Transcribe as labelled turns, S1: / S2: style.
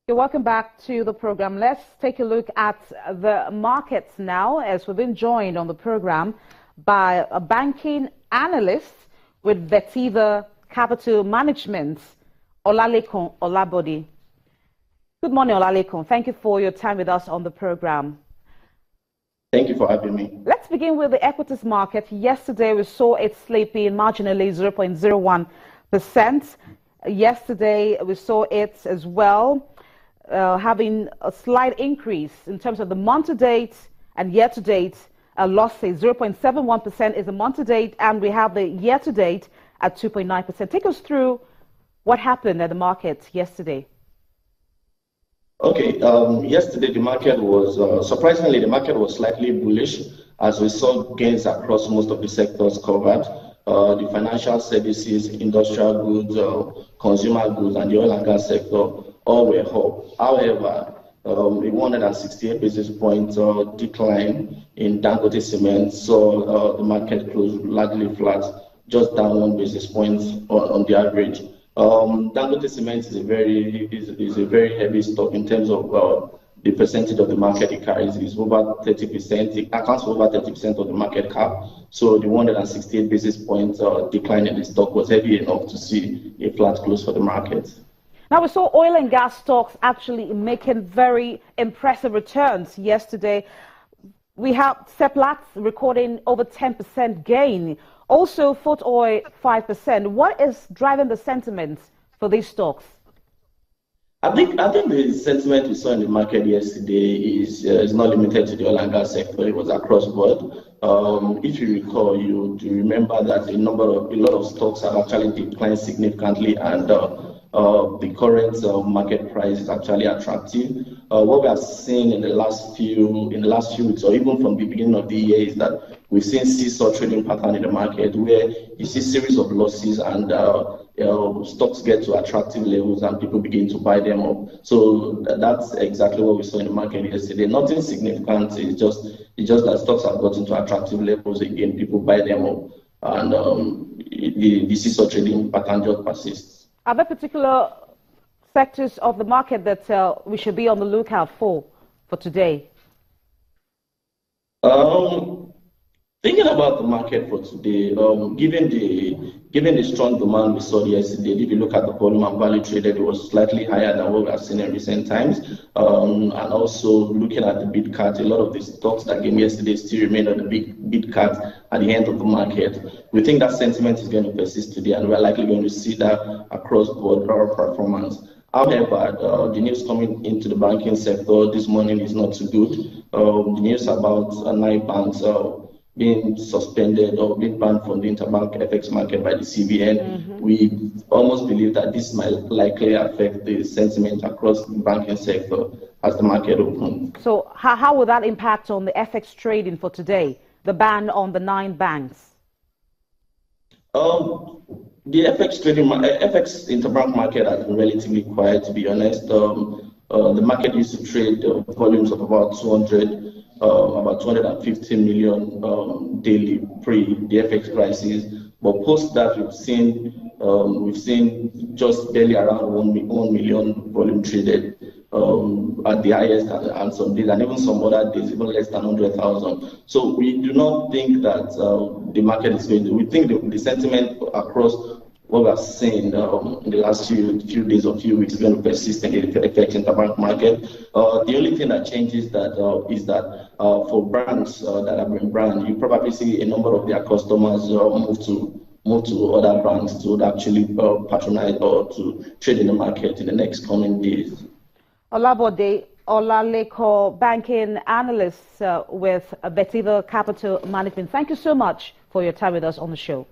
S1: You're welcome back to the program. Let's take a look at the markets now, as we've been joined on the program by a banking analyst with Vectiva Capital Management, Olalekan Olabode. Good morning, Olalekan. Thank you for your time with us on the program.
S2: Thank you for having me.
S1: Let's begin with the equities market. Yesterday, we saw it slipping marginally 0.01%. Yesterday, we saw it as well having a slight increase in terms of the month-to-date and year-to-date losses. 0.71% is the month-to-date, and we have the year-to-date at 2.9%. Take us through what happened at the market yesterday.
S2: Okay, yesterday the market was, surprisingly, the market was slightly bullish as we saw gains across most of the sectors covered. The financial services, industrial goods, consumer goods, and the oil and gas sector all were up. However, a 168 basis point decline in Dangote Cement saw the market close largely flat, just down 1 basis point on the average. Dangote Cement is a very heavy stock in terms of the percentage of the market it carries. Is over 30%. It accounts for over 30% of the market cap. So the 168 basis point decline in the stock was heavy enough to see a flat close for the market.
S1: Now, we saw oil and gas stocks actually making very impressive returns yesterday. We have Seplat recording over 10% gain. Also, Fort Oil 5%. What is driving the sentiment for these stocks?
S2: I think the sentiment we saw in the market yesterday is not limited to the oil and gas sector. It was across board. If you recall, you remember that a lot of stocks have actually declined significantly, and the current market price is actually attractive. What we have seen in the last few weeks, or even from the beginning of the year, is that we've seen seesaw trading pattern in the market where you see series of losses and stocks get to attractive levels and people begin to buy them up. So that's exactly what we saw in the market yesterday. Nothing significant. It's just that stocks have gotten to attractive levels again. People buy them up, and the seesaw trading pattern just persists.
S1: Are there particular sectors of the market that we should be on the lookout for today?
S2: Thinking about the market for today, given the strong demand we saw yesterday, if you look at the volume and value traded, it was slightly higher than what we have seen in recent times. And also looking at the bid cut, a lot of the stocks that came yesterday still remain on the big bid cut at the end of the market. We think that sentiment is going to persist today, and we're likely going to see that across board performance. However, the news coming into the banking sector this morning is not too good. The news about 9 banks being suspended or being banned from the interbank FX market by the CBN, we almost believe that this might likely affect the sentiment across the banking sector as the market opens.
S1: So how will that impact on the FX trading for today, the ban on the 9 banks?
S2: The FX trading, FX interbank market has been relatively quiet, to be honest. The market used to trade volumes of about 250 million daily pre the FX crisis, but post that we've seen just barely around 1 million volume traded at the highest, and some days, and even some other days even less than 100,000. So we do not think that the market is going to. We think the sentiment across what we have seen in the last few days or few weeks is going to persist in the FX interbank market. The only thing that changes that is that for brands that have been brand, you probably see a number of their customers move to other banks to actually patronize or to trade in the market in the next coming days.
S1: Olabode Olalekan, banking analyst with Vectiva Capital Management. Thank you so much for your time with us on the show.